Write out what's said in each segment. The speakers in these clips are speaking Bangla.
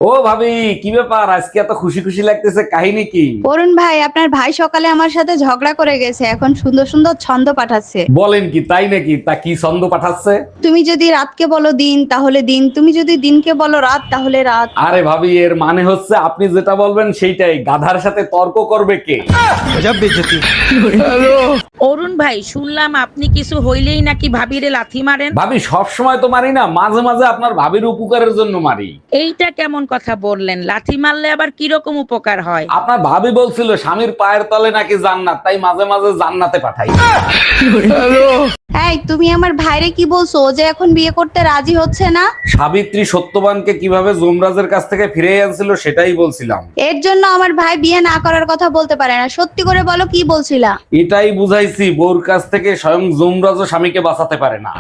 ও ভাবি, কি ব্যাপার আজকে এত খুশি খুশি লাগতেছে, কাহিনী কি? অরুণ ভাই, আপনার ভাই সকালে আমার সাথে ঝগড়া করে গেছে, এখন সুন্দর সুন্দর ছন্দ পাঠাচ্ছে। বলেন কি, তাই নাকি? তা কি ছন্দ পাঠাচ্ছে? তুমি যদি রাতকে বলো দিন তাহলে দিন, তুমি যদি দিনকে বলো রাত তাহলে রাত। আরে ভাবি, এর মানে হচ্ছে আপনি যেটা বলবেন সেইটাই, গাধার সাথে তর্ক করবে কে? অরুণ ভাই, শুনলাম আপনি কিছু হইলেই নাকি ভাবিরে লাথি মারেন। ভাবি, সব সময় তো মারি না, মাঝে মাঝে আপনার ভাবির উপকারের জন্য মারি। এইটা কেমন কথা বললেন? লাথি মারলে আবার কিরকম উপকার হয়? আপনার ভাবি বলছিল স্বামীর পায়ের তলে নাকি জান্নাত, তাই মাঝে মাঝে জান্নাতে পাঠাই। এই, তুমি আমার ভাইরে কি বলছো? ও যে এখন বিয়ে করতে রাজি হচ্ছে না। সাবিত্রী সত্যবানকে কিভাবে যমরাজের কাছ থেকে ফিরে আনছিল সেটাই বলছিলাম। এর জন্য আমার ভাই বিয়ে না করার কথা বলতে পারে না। সত্যি করে বলো, কি বলছিলা? এটাই বুঝাইছি, বউর কাছ থেকে স্বয়ং যমরাজও স্বামীকে বাঁচাতে পারে না।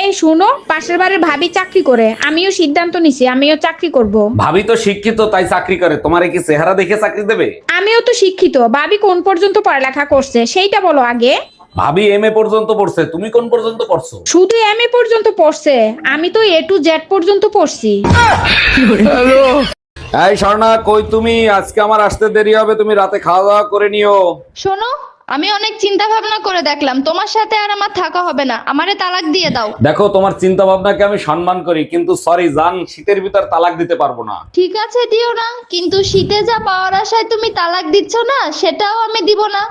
এই শোনো, পাশের বাড়ির ভাবি চাকরি করে, আমিও সিদ্ধান্ত নিছি আমিও চাকরি করব। ভাবি তো শিক্ষিত, তাই চাকরি করে। তোমার কি চেহারা দেখে চাকরি দেবে? আমিও তো শিক্ষিত, ভাবি কোন পর্যন্ত পড়ালেখা করছে সেইটা বলো আগে। ভাবি এমএ পর্যন্ত পড়ছে, তুমি কোন পর্যন্ত পড়ছো? শুধু এমএ পর্যন্ত পড়ছে, আমি তো এ টু জেড পর্যন্ত পড়ছি। এই স্বর্ণা, কই তুমি? আজকে আমার আসতে দেরি হবে, তুমি রাতে খাওয়া দাওয়া করে নিও। শোনো, আমি অনেক চিন্তা ভাবনা করে দেখলাম, তোমার সাথে আর আমার থাকা হবে না, আমারে তালাক দিয়ে দাও। দেখো, তোমার চিন্তা ভাবনাকে আমি সম্মান করি, কিন্তু সরি জান, শীতের ভিতর তালাক দিতে পারবো না। ঠিক আছে, দিও না, কিন্তু শীতে যা পাওয়ার আশায় তুমি তালাক দিচ্ছ না, সেটাও আমি দিব না।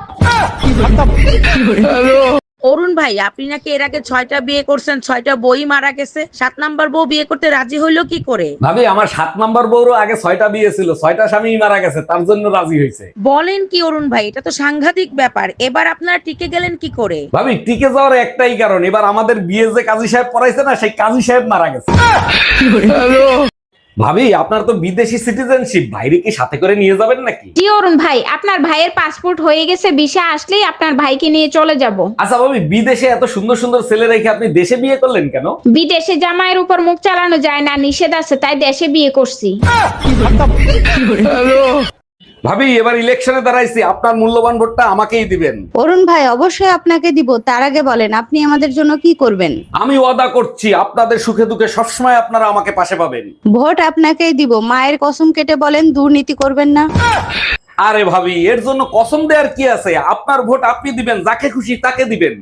অরুণ ভাই, আপনি নাকি এর আগে 6টা বিয়ে করছেন, 6টা বই মারা গেছে, 7 নাম্বার বউ বিয়ে করতে রাজি হইলো কি করে? ভাবি, আমার 7 নম্বর বউরও আগে 6টা বিয়ে ছিল, 6টা স্বামী মারা গেছে, তার জন্য রাজি হয়েছে। বলেন কি অরুণ ভাই, এটা তো সাংঘাতিক ব্যাপার। এবার আপনারা টিকে গেলেন কি করে? ভাবি, টিকে যাওয়ার একটাই কারণ, এবার আমাদের বিয়ে যে কাজী সাহেব পড়াইছে না, সেই কাজী সাহেব মারা গেছে। ভাবি, আপনার তো বিদেশি সিটিজেনশিপ, বাইরে কি সাথে করে নিয়ে যাবেন নাকি? জি অরুণ ভাই, আপনার ভাইয়ের পাসপোর্ট হয়ে গেছে, ভিসা আসলেই আপনার ভাইকে নিয়ে চলে যাব। আচ্ছা ভাবি, বিদেশে এত সুন্দর সুন্দর ছেলে রেখে আপনি দেশে বিয়ে করলেন কেন? বিদেশে জামাইয়ের উপর মুখ চালানো যায় না, নিষেধ আছে, তাই দেশে বিয়ে করছি। ভাবি, এবার ইলেকশনে দাঁড়াইছি, আপনার মূল্যবান ভোটটা আমাকেই দিবেন। অরুণ ভাই, অবশ্যই আপনাকে দিব। তার আগে বলেন, আপনি আমাদের জন্য কি করবেন? আমি ওয়াদা করছি, আপনাদের সুখে দুঃখে সবসময় আপনারা আমাকে পাশে পাবেন। ভোট আপনাকেই দিব। মায়ের কসম কেটে বলেন, দুর্নীতি করবেন না। আরে ভাবি, এর জন্য কসম দেওয়ার কি আছে? আপনার ভোট আপনি দিবেন, যাকে খুশি তাকে দিবেন।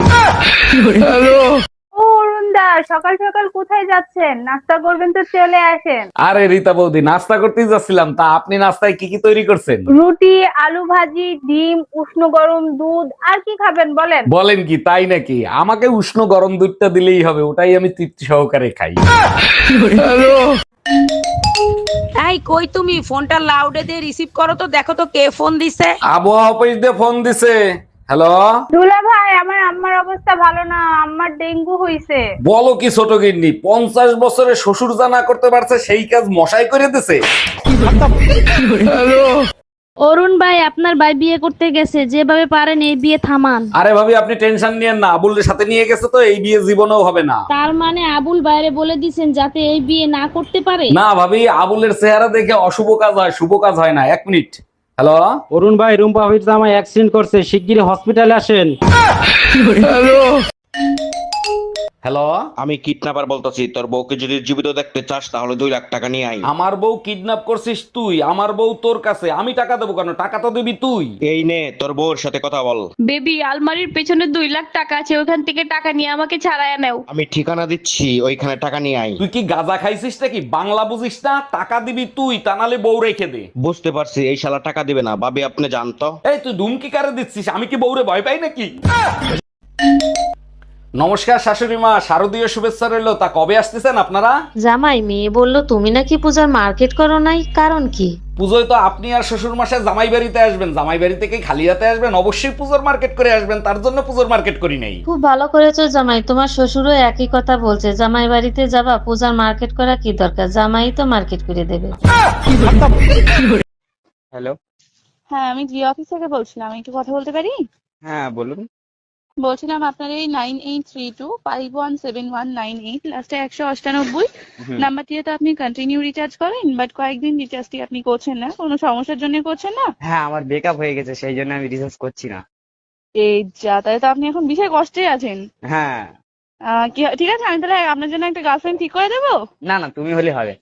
ও অরুণ দা, সকাল সকাল কোথায় যাচ্ছেন? নাস্তা করবেন তো চলে আসেন। আরে রীতা বৌদি, নাস্তা করতেই যাচ্ছিলাম। তা আপনি নাস্তায় কি কি তৈরি করছেন? রুটি, আলু ভাজি, ডিম, উষ্ণ গরম দুধ, আর কি খাবেন বলেন? বলেন কি, তাই নাকি? আমাকে উষ্ণ গরম দুধটা দিলেই হবে, ওটাই আমি তৃপ্তি সহকারে খাই। এই কই তুমি? ফোনটা লাউডে দিয়ে রিসিভ করো তো, দেখো তো কে ফোন দিছে। আবহাওয়া অফিস দিয়ে ফোন দিছে। হ্যালো। দুলা ভাই, আমার আম্মার অবস্থা ভালো না, আম্মার ডেঙ্গু হইছে। বলো কি ছোট গিন্নি, 50 বছরে শ্বশুর জানা করতে পারছে, সেই কাজ মশাই করে দিছে। অরুণ ভাই, আপনার ভাই বিয়ে করতে গেছে, যেভাবে পারেন এই বিয়ে থামান। আরে ভাবি, আপনি টেনশন নিয়েন না, আবুলের সাথে নিয়ে গেছে তো, এই বিয়ে জীবনেও হবে না। তার মানে আবুল বাইরে বলে দিছেন যাতে এই বিয়ে না করতে পারে? না ভাবি, আবুলের চেহারা দেখে অশুভ কাজ হয়, শুভ কাজ হয় না। 1 মিনিট। হ্যালো। অরুণ ভাই, রুম্পা ভাবির জামাই অ্যাক্সিডেন্ট করছে, শিগগিরই হসপিটালে আসেন। হ্যালো। আমি কিডন্যাপার বলতেছি, তোর বউকে যদি জীবিত দেখতে চাস তাহলে 2 লাখ টাকা নিয়ে আই। আমার বউ কিডন্যাপ করছিস তুই? আমার বউ তোর কাছে, আমি টাকা দেবো কেন? টাকা তো দিবি তুই। এই নে, তোর বউর সাথে কথা বল। বেবি, আলমারির পেছনে 2 লাখ টাকা আছে, ওখান থেকে টাকা নিয়ে আমাকে ছাড়াইয়া নাও। আমি ঠিকানা দিচ্ছি, ওইখানে টাকা নিয়ে আই। তুই কি গাঁজা খাইছিস নাকি? বাংলা বুঝিস না? টাকা দিবি তুই, তা নালে বউ রেখে দে। বুঝতে পারছি, এই শালা টাকা দিবে না। ভাবি আপনি জানতো। এই তুই ধুমকি কারে দিচ্ছিস? আমি কি বউরে ভয় পাই নাকি? নমস্কার শাশুড়ি মা, শারদীয় শুভেচ্ছা রইলো। তা কবে আসতেছেন আপনারা? জামাই, মেয়ে বললো তুমি নাকি পূজার মার্কেট করো নাই, কারণ কি? পুজোয় তো আপনি আর শ্বশুর মাসে জামাই বাড়িতে আসবেন, জামাই বাড়ি থেকে খালি হাতে আসবেন? অবশ্যই পুজোর মার্কেট করে আসবেন, তার জন্য পুজোর মার্কেট করি নাই। খুব ভালো করেছো জামাই, তোমার শ্বশুরও একই কথা বলছে, জামাই বাড়িতে যাবা, পূজার মার্কেট করা কি দরকার, জামাই তো মার্কেট করে দেবে। হ্যালো। হ্যাঁ, আমি জি অফিস থেকে বলছিলাম, একটু কথা বলতে পারি? হ্যাঁ বলুন। বলছিলাম আপনার এই 9832517198 লাস্টে 198 নাম্বারটিতে তো আপনি কন্টিনিউ রিচার্জ করেন, বাট কয়েকদিন রিচার্জটি আপনি করছেন না, কোনো সমস্যার জন্য করছেন না? হ্যাঁ, আমার ব্রেকআপ হয়ে গেছে, সেই জন্য আমি রিসার্চ করছি না। এই যা, তাহলে তো আপনি এখন বিশাল কষ্টে আছেন। হ্যাঁ। ঠিক আছে, আমি তাহলে আপনার জন্য একটা গার্লফ্রেন্ড ঠিক করে দেবো। না না, তুমি হলে হবে।